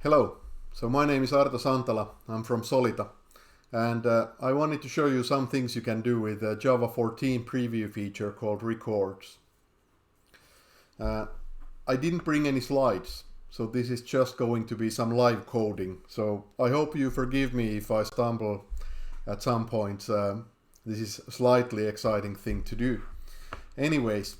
Hello, so my name is Arto Santala, I'm from Solita, and I wanted to show you some things you can do with a Java 14 preview feature called Records. I didn't bring any slides, so this is just going to be some live coding, so I hope you forgive me if I stumble at some point. This is a slightly exciting thing to do. Anyways,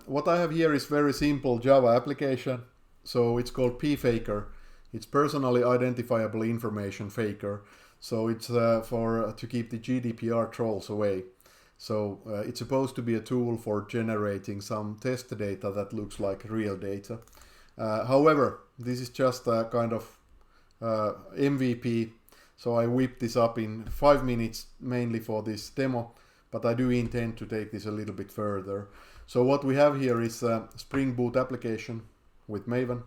what I have here is very simple Java application, so it's called pfaker. It's personally identifiable information faker, so it's to keep the GDPR trolls away. So it's supposed to be a tool for generating some test data that looks like real data. However, this is just a kind of MVP, so I whipped this up in 5 minutes mainly for this demo, but I do intend to take this a little bit further. So what we have here is a Spring Boot application with Maven.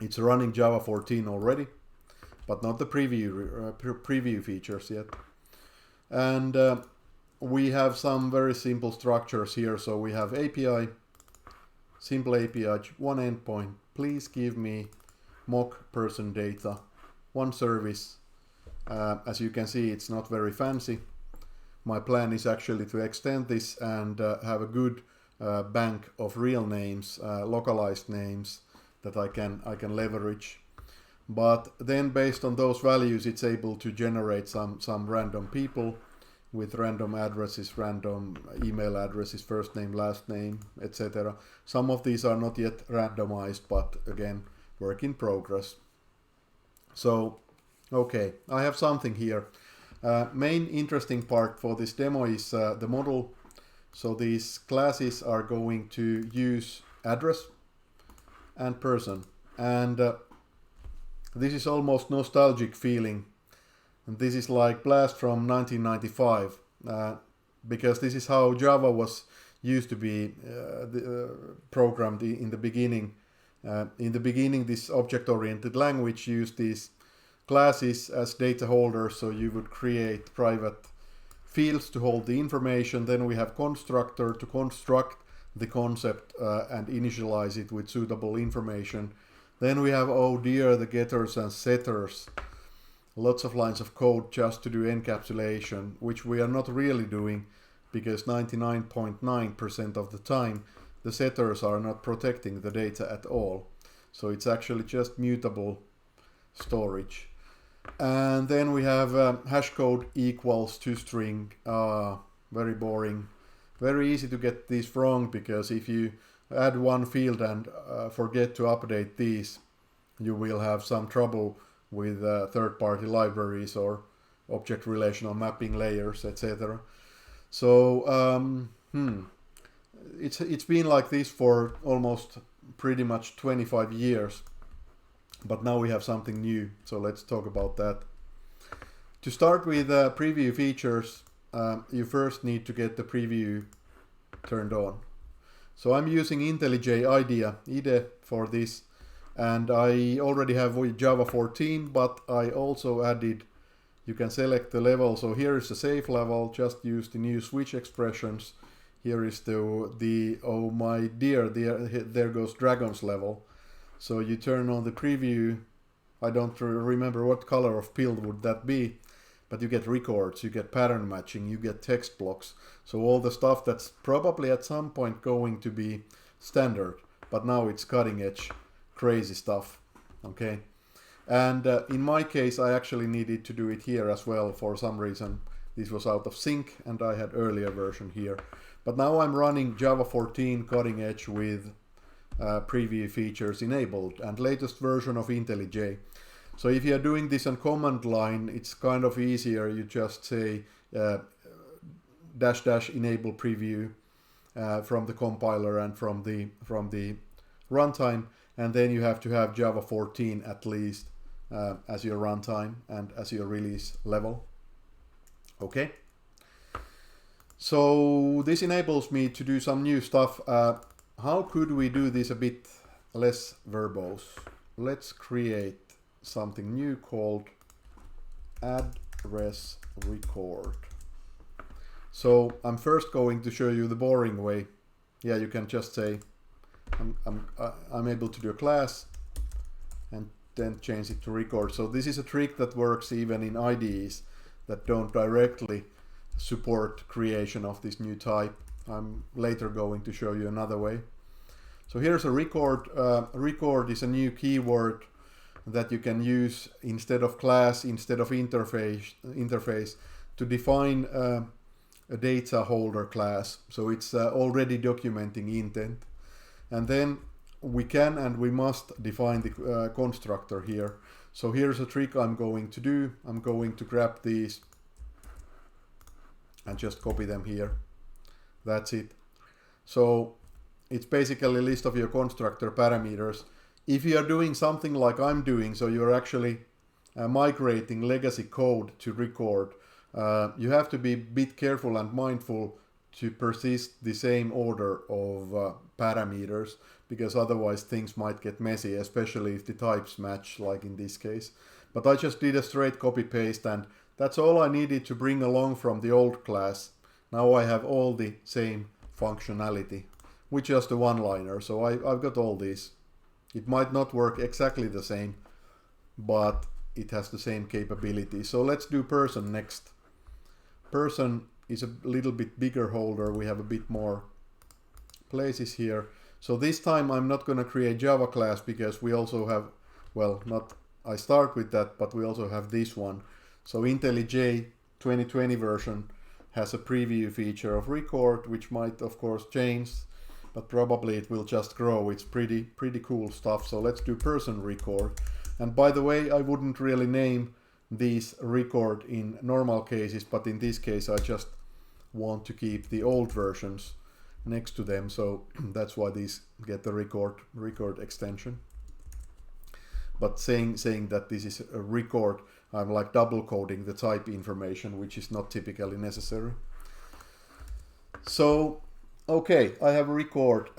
It's running Java 14 already, but not the preview features yet. And we have some very simple structures here. So we have API, simple API, one endpoint. Please give me mock person data, one service. As you can see, it's not very fancy. My plan is actually to extend this and have a good bank of real names, localized names, that I can leverage. But then based on those values, it's able to generate some random people with random addresses, random email addresses, first name, last name, etc. Some of these are not yet randomized, but again, work in progress. So, okay, I have something here. Main interesting part for this demo is the model. So these classes are going to use address and person, and this is almost nostalgic feeling, and this is like blast from 1995, because this is how Java was used to be programmed in the beginning. In the beginning, this object-oriented language used these classes as data holders, so you would create private fields to hold the information. Then we have constructor to construct the concept and initialize it with suitable information. Then we have, oh dear, the getters and setters. Lots of lines of code just to do encapsulation, which we are not really doing, because 99.9% of the time the setters are not protecting the data at all. So it's actually just mutable storage. And then we have hash code equals to string. Very boring. Very easy to get these wrong, because if you add one field and forget to update these, you will have some trouble with third-party libraries or object relational mapping layers, etc. So it's been like this for almost pretty much 25 years, but now we have something new, so let's talk about that. To start with preview features, you first need to get the preview turned on. So I'm using IntelliJ IDE for this, and I already have Java 14, but I also added, you can select the level. So here is the safe level, just use the new switch expressions. Here is the oh my dear, there goes dragons level. So you turn on the preview. I don't remember what color of pill would that be, but you get records, you get pattern matching, you get text blocks. So all the stuff that's probably at some point going to be standard, but now it's cutting edge, crazy stuff, okay? And in my case, I actually needed to do it here as well for some reason. This was out of sync and I had earlier version here. But now I'm running Java 14 cutting edge with preview features enabled and latest version of IntelliJ. So if you are doing this on command line, it's kind of easier. You just say -- enable preview from the compiler and from the runtime, and then you have to have Java 14 at least as your runtime and as your release level. Okay. So this enables me to do some new stuff. How could we do this a bit less verbose? Let's create something new called address record. So I'm first going to show you the boring way. Yeah, you can just say I'm able to do a class and then change it to record. So this is a trick that works even in IDEs that don't directly support creation of this new type. I'm later going to show you another way. So here's a record. Record is a new keyword that you can use instead of class, instead of interface to define a data holder class. So it's already documenting intent. And then we can and we must define the constructor here. So here's a trick I'm going to do. I'm going to grab these and just copy them here. That's it. So it's basically a list of your constructor parameters. If you are doing something like I'm doing, so you're actually migrating legacy code to record, you have to be a bit careful and mindful to persist the same order of parameters, because otherwise things might get messy, especially if the types match, like in this case. But I just did a straight copy paste, and that's all I needed to bring along from the old class. Now I have all the same functionality with just a one-liner, so I've got all these. It might not work exactly the same, but it has the same capability. So let's do person next. Person is a little bit bigger holder. We have a bit more places here. So this time I'm not going to create Java class, because we also have, well, not I start with that, but we also have this one. So IntelliJ 2020 version has a preview feature of record, which might of course change, but probably it will just grow. It's pretty cool stuff. So let's do person record. And by the way, I wouldn't really name these record in normal cases, but in this case I just want to keep the old versions next to them, so that's why these get the record extension. But saying that this is a record, I'm like double coding the type information, which is not typically necessary. So okay, I have a record.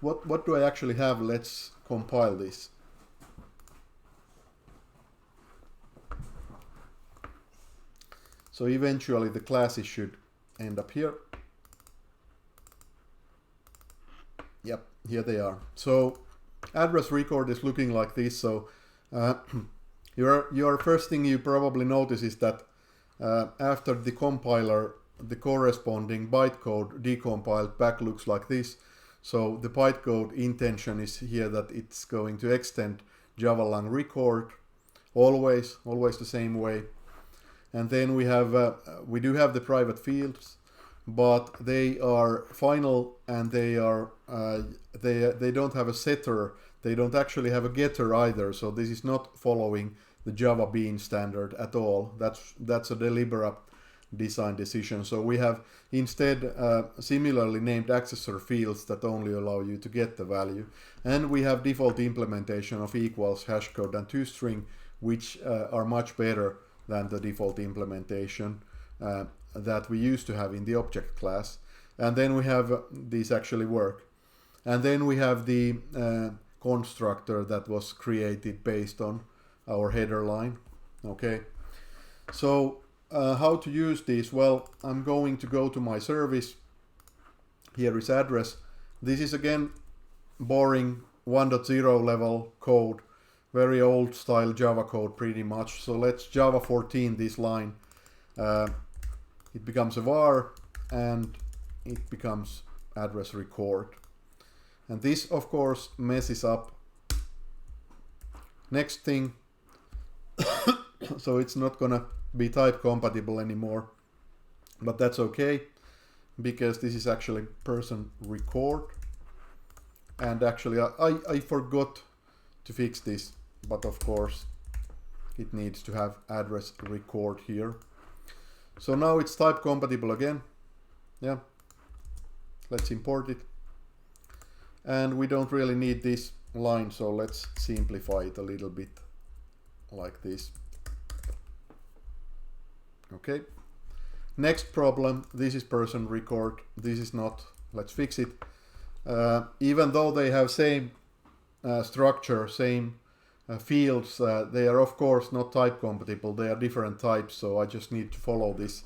What do I actually have? Let's compile this. So eventually the classes should end up here. Yep, here they are. So address record is looking like this. So your first thing you probably notice is that after the compiler, the corresponding bytecode decompiled back looks like this. So the bytecode intention is here that it's going to extend Java lang record always the same way. And then we do have the private fields, but they are final, and they don't have a setter. They don't actually have a getter either. So this is not following the Java Bean standard at all. That's a deliberate design decision. So we have instead similarly named accessor fields that only allow you to get the value, and we have default implementation of equals, hashcode, and toString, which are much better than the default implementation that we used to have in the object class. And then we have these actually work. And then we have the constructor that was created based on our header line. Okay, so how to use these? Well, I'm going to go to my service. Here is address. This is again boring 1.0 level code. Very old style Java code pretty much. So let's Java 14 this line. It becomes a var and it becomes address record. And this of course messes up. Next thing, so it's not gonna be type compatible anymore. But that's okay, because this is actually person record. And actually I forgot to fix this. But of course it needs to have address record here. So now it's type compatible again. Yeah, let's import it. And we don't really need this line, so let's simplify it a little bit like this. Okay, next problem. This is person record, this is not. Let's fix it. Even though they have same structure, same fields, they are of course not type compatible. They are different types, so I just need to follow this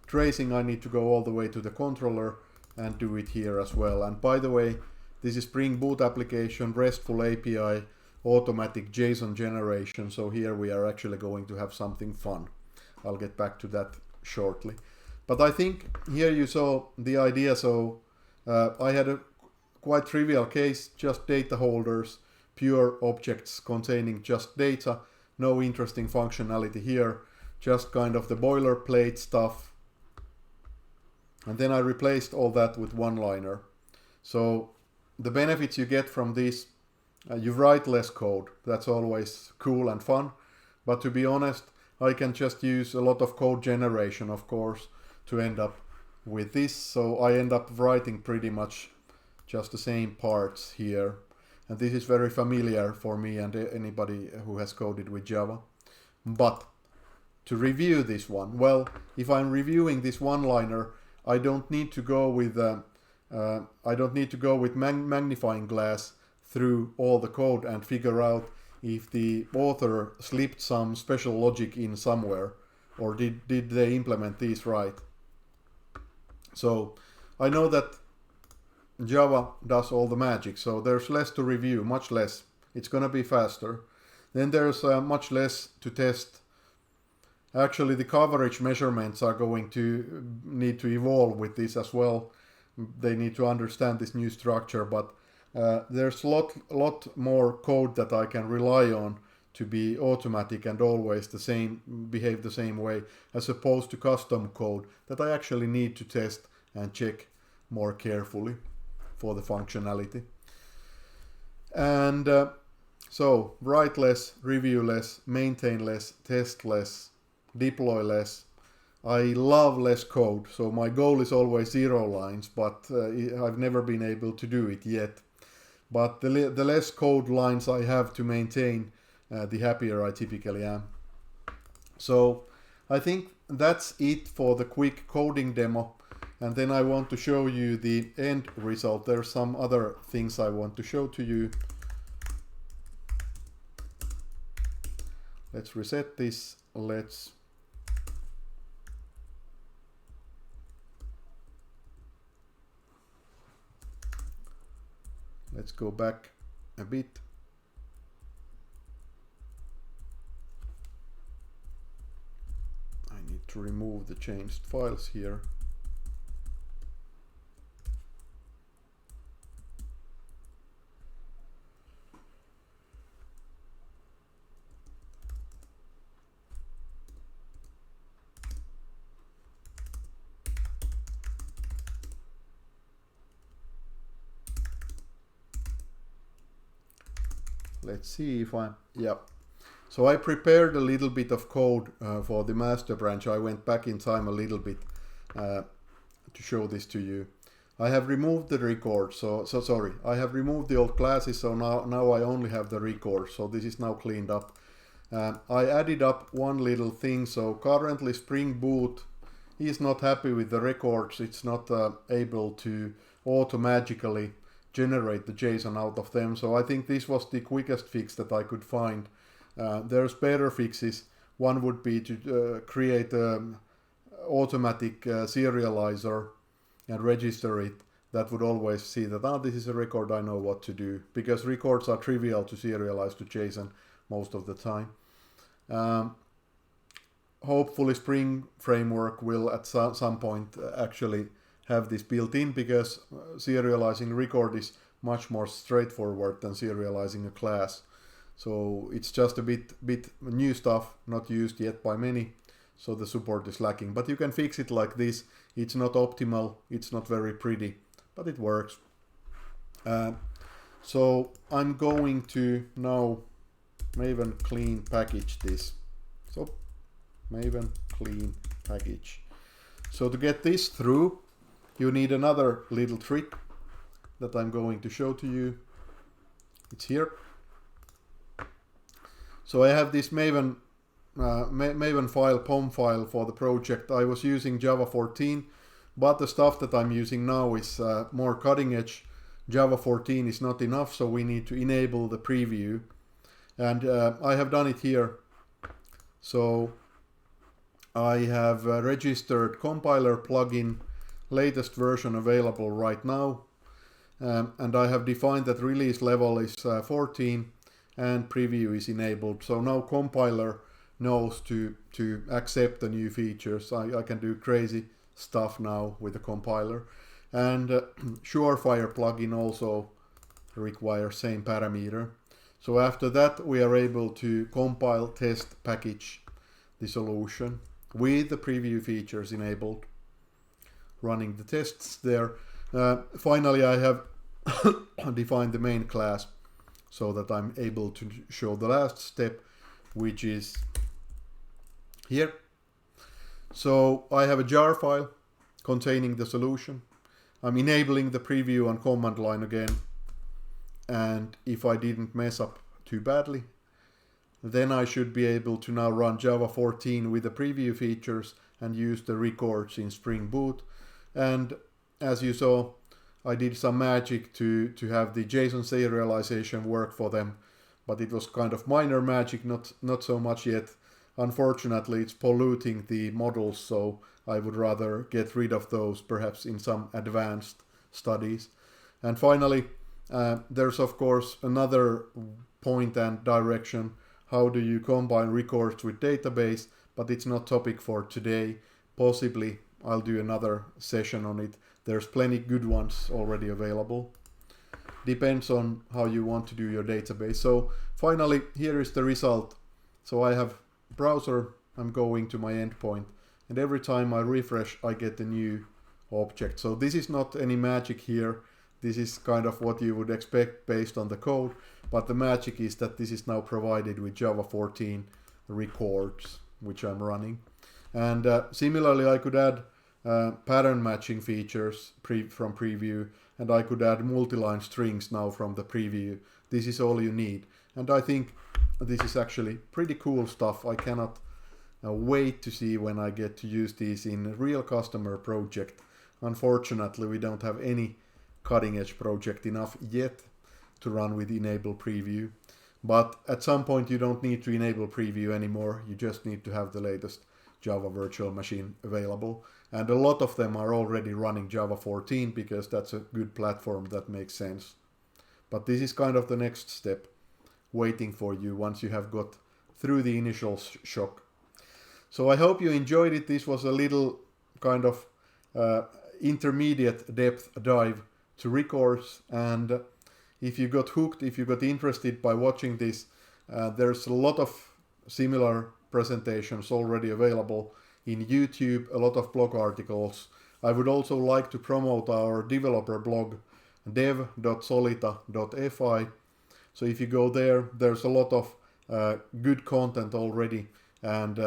tracing. I need to go all the way to the controller and do it here as well. And by the way, this is Spring Boot application, RESTful API. automatic JSON generation. So here we are actually going to have something fun. I'll get back to that shortly. But I think here you saw the idea. So I had a quite trivial case, just data holders, pure objects containing just data, no interesting functionality here, just kind of the boilerplate stuff. And then I replaced all that with Oneliner. So the benefits you get from this, you write less code. That's always cool and fun. But to be honest, I can just use a lot of code generation, of course, to end up with this. So I end up writing pretty much just the same parts here. And this is very familiar for me and anybody who has coded with Java. But to review this one, well, if I'm reviewing this Oneliner, I don't need to go with magnifying glass through all the code and figure out if the author slipped some special logic in somewhere, or did they implement these right. So I know that Java does all the magic, so there's less to review, much less. It's gonna be faster. Then there's much less to test. Actually, the coverage measurements are going to need to evolve with this as well. They need to understand this new structure, but there's a lot more code that I can rely on to be automatic and always behave the same way, as opposed to custom code that I actually need to test and check more carefully for the functionality. And so write less, review less, maintain less, test less, deploy less. I love less code, so my goal is always 0 lines, but I've never been able to do it yet. But the less code lines I have to maintain, the happier I typically am. So I think that's it for the quick coding demo. And then I want to show you the end result. There's some other things I want to show to you. Let's reset this. Let's go back a bit. I need to remove the changed files here. Let's see if so I prepared a little bit of code for the master branch. I went back in time a little bit to show this to you. I have removed the record, so sorry, I have removed the old classes, so now I only have the record, so this is now cleaned up. I added up one little thing, so currently Spring Boot is not happy with the records. It's not able to auto-magically generate the JSON out of them. So I think this was the quickest fix that I could find. There's better fixes. One would be to create an automatic serializer and register it. That would always see that, this is a record, I know what to do. Because records are trivial to serialize to JSON most of the time. Hopefully Spring Framework will at some point actually have this built in, because serializing record is much more straightforward than serializing a class. So it's just a bit new stuff, not used yet by many, so the support is lacking. But you can fix it like this. It's not optimal, it's not very pretty, but it works. So I'm going to now Maven clean package this. So Maven clean package. So to get this through, you need another little trick that I'm going to show to you. It's here. So I have this Maven file, POM file for the project. I was using Java 14, but the stuff that I'm using now is more cutting edge. Java 14 is not enough, so we need to enable the preview. And I have done it here. So I have registered compiler plugin, latest version available right now, and I have defined that release level is 14, and preview is enabled. So now compiler knows to accept the new features. I can do crazy stuff now with the compiler. And Surefire plugin also requires same parameter. So after that we are able to compile, test, package the solution with the preview features enabled, running the tests there. Finally I have defined the main class so that I'm able to show the last step, which is here. So I have a jar file containing the solution. I'm enabling the preview on command line again, and if I didn't mess up too badly, then I should be able to now run Java 14 with the preview features and use the records in Spring Boot. And as you saw, I did some magic to have the JSON serialization work for them, but it was kind of minor magic, not so much yet. Unfortunately, it's polluting the models, so I would rather get rid of those perhaps in some advanced studies. And finally, there's of course another point and direction. How do you combine records with database? But it's not topic for today. Possibly I'll do another session on it. There's plenty good ones already available. Depends on how you want to do your database. So finally, here is the result. So I have browser, I'm going to my endpoint, and every time I refresh I get a new object. So this is not any magic here. This is kind of what you would expect based on the code, but the magic is that this is now provided with Java 14 records, which I'm running. And similarly, I could add pattern matching features from preview, and I could add multi-line strings now from the preview. This is all you need, and I think this is actually pretty cool stuff. I cannot wait to see when I get to use these in a real customer project. Unfortunately, we don't have any cutting edge project enough yet to run with enable preview, but at some point you don't need to enable preview anymore. You just need to have the latest Java virtual machine available, and a lot of them are already running Java 14 because that's a good platform that makes sense. But this is kind of the next step waiting for you once you have got through the initial shock. So I hope you enjoyed it. This was a little kind of intermediate depth dive to records, and if you got hooked, if you got interested by watching this, there's a lot of similar presentations already available in YouTube, a lot of blog articles. I would also like to promote our developer blog dev.solita.fi. So if you go there, there's a lot of good content already, and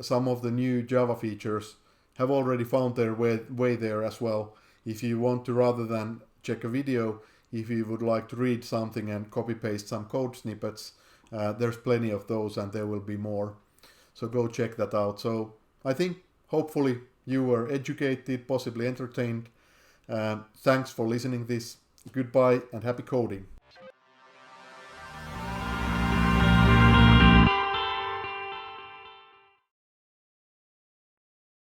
some of the new Java features have already found their way there as well. If you want to, rather than check a video, if you would like to read something and copy paste some code snippets, there's plenty of those, and there will be more. So go check that out. So I think hopefully you were educated, possibly entertained. Thanks for listening this. Goodbye and happy coding.